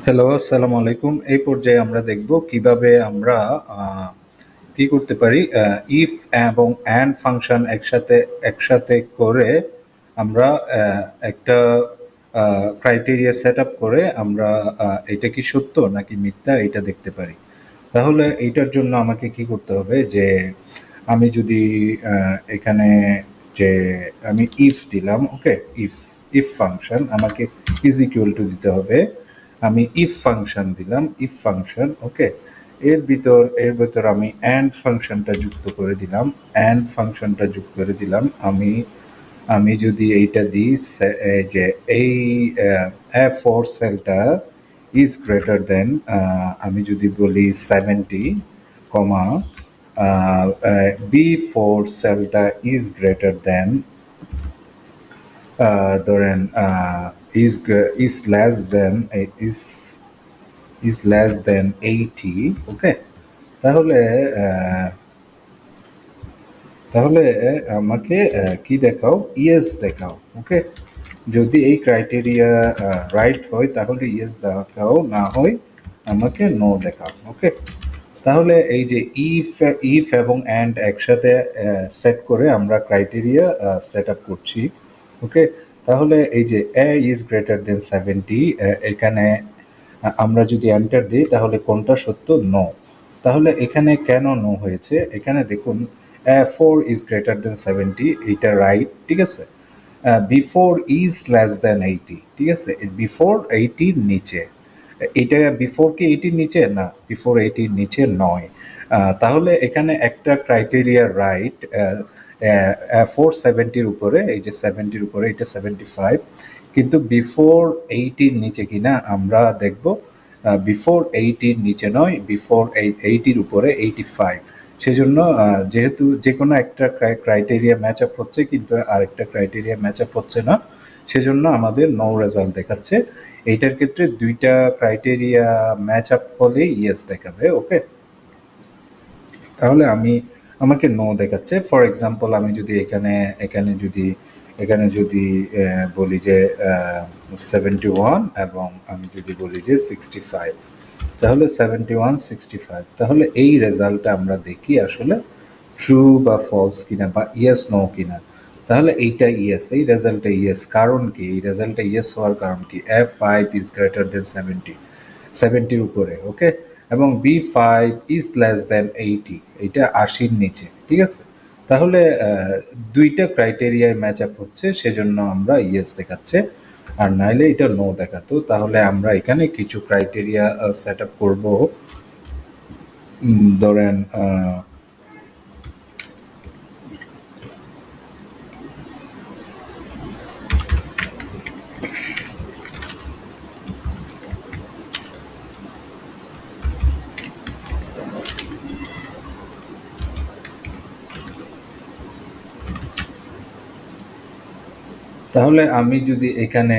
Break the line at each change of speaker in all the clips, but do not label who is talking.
Hello, আসসালামু আলাইকুম। এই পর্যায়ে আমরা দেখব কিভাবে আমরা কি করতে পারি। ইফ এবং অ্যান্ড ফাংশন একসাথে করে আমরা একটা ক্রাইটেরিয়া সেট আপ করে আমরা এটা কি সত্য নাকি মিথ্যা এটা দেখতে পারি। তাহলে এইটার জন্য আমাকে কি করতে হবে যে আমি যদি এখানে যে আমি ইফ দিলাম, ওকে, ইফ ইফ ফাংশন আমাকে ইজ ইকুয়াল টু দিতে হবে। আমি ইফ ফাংশন দিলাম, ইফ ফাংশন, ওকে। এর ভিতর আমি অ্যান্ড ফাংশনটা যুক্ত করে দিলাম, অ্যান্ড ফাংশনটা যুক্ত করে দিলাম। আমি আমি যদি এইটা দিই যে এই ফোর সেলটা ইজ গ্রেটার দেন, আমি যদি বলি 70, কমা বি ফোর সেলটা ইজ গ্রেটার দেন, ধরেন is less than is is less than 80, okay. তাহলে তাহলে আমাকে কি দেখাও, ইয়েস দেখাও, ওকে। যদি এই ক্রাইটেরিয়া রাইট হয় তাহলে ইয়েস দেখাও, না হয় আমাকে নো দেখাও, ওকে। তাহলে এই যে ইফ ইফ এবং অ্যান্ড একসাথে সেট করে আমরা ক্রাইটেরিয়া সেট আপ করছি, ওকে। তাহলে এই যে এ ইজ গ্রেটার দেন 70, এখানে আমরা যদি এন্টার দিই তাহলে কোনটা সত্য, নো। তাহলে এখানে কেন নো হয়েছে, এখানে দেখুন ফোর ইজ গ্রেটার দেন 70, এইটা রাইট, ঠিক আছে। বিফোর ইজ লেস দেন 80, ঠিক আছে। বিফোর 80 নিচে, এটা বিফোর কি 80 নিচে, না, বিফোর 80 নিচে নয়। তাহলে এখানে একটা ক্রাইটেরিয়া রাইট, 470 উপরে, এই যে 70 উপরে, এটা 75, কিন্তু বিফোর 80 নিচে কিনা আমরা দেখব। বিফোর 80 নিচে নয়, বিফোর 80 উপরে 85। সেজন্য যেহেতু যে কোনো একটা ক্রাইটেরিয়া ম্যাচ আপ হচ্ছে কিন্তু আরেকটা ক্রাইটেরিয়া ম্যাচ আপ হচ্ছে না, সেজন্য আমাদের নো রেজাল্ট দেখাচ্ছে। এইটার ক্ষেত্রে দুইটা ক্রাইটেরিয়া ম্যাচ আপ হলে ইয়েস দেখাবে, ওকে। তাহলে আমাকে নো দেখাচ্ছে। ফর এক্সাম্পল আমি যদি এখানে যদি বলি যে 71 এবং আমি যদি বলি যে 65, তাহলে 71, 65, তাহলে এই রেজাল্টটা আমরা দেখি আসলে ট্রু বা ফলস কিনা বা ইয়েস নো কিনা। তাহলে এইটা ইয়েস, এই রেজাল্টটা ইয়েস। কারণ কি, এই রেজাল্টটা ইয়েস হওয়ার কারণ কি, F5 ইজ গ্রেটার দেন 70 উপরে, ওকে। এবং B5 ইজ লেস দেন 80, এটা 80-র নিচে, ঠিক আছে। তাহলে দুইটা ক্রাইটেরিয়ায় ম্যাচ আপ হচ্ছে, সেজন্য আমরা ইয়েস দেখাচ্ছে, আর নাইলে এটা নো দেখাতো। তাহলে আমরা এখানে কিছু ক্রাইটেরিয়া সেট আপ করবো। ধরেন তাহলে আমি যদি এখানে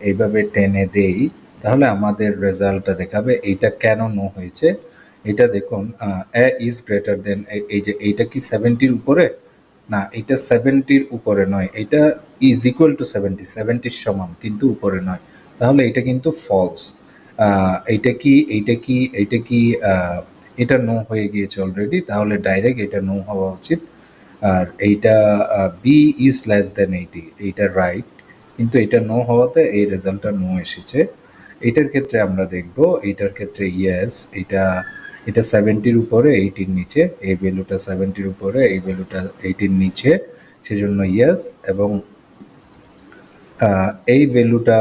এইভাবে টেনে দেই তাহলে আমাদের রেজাল্টটা দেখাবে এইটা কেন নো হয়েছে। এটা দেখুন, এ ইজ গ্রেটার দেন, এই যে এইটা কি 70-র উপরে, না, এটা 70-র উপরে নয়, এটা ইজ ইকুয়াল টু 70-র সমান, কিন্তু উপরে নয়। তাহলে এটা কিন্তু ফলস। এইটা কি এটা নো হয়ে গিয়েছে অলরেডি, তাহলে ডাইরেক্ট এটা নো হওয়া উচিত। আর এইটা বি ইজ লেস দেন 80, এইটা রাইট, কিন্তু এটা নো হওয়াতে এই রেজাল্টটা নো এসেছে। এইটার ক্ষেত্রে আমরা দেখব, এইটার ক্ষেত্রে ইয়েস, এটা 70-র উপরে 80-র নিচে, এই ভ্যালুটা 70-র উপরে, এই ভ্যালুটা 80-র নিচে, সেজন্য ইয়েস। এবং এই ভ্যালুটা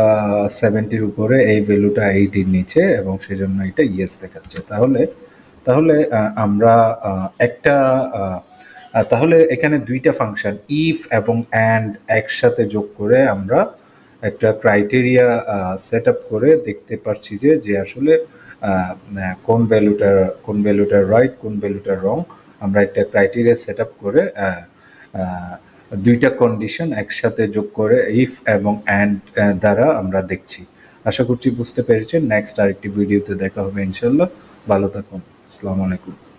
70-র উপরে, এই ভ্যালুটা 80-র নিচে, এবং সেজন্য এটা ইয়েস দেখাচ্ছে। তাহলে তাহলে আমরা একটা তাহলে এখানে দুইটা ফাংশন ইফ এবং অ্যান্ড একসাথে যোগ করে আমরা একটা ক্রাইটেরিয়া সেট আপ করে দেখতে পারছি যে আসলে কোন ভ্যালুটা রাইট, কোন ভ্যালুটা রং। আমরা একটা ক্রাইটেরিয়া সেট আপ করে দুইটা কন্ডিশন একসাথে যোগ করে ইফ এবং অ্যান্ড দ্বারা আমরা দেখছি। আশা করছি বুঝতে পেরেছেন। নেক্সট আরেকটি ভিডিওতে দেখা হবে ইনশাল্লাহ। ভালো থাকুন। আসসালামু আলাইকুম।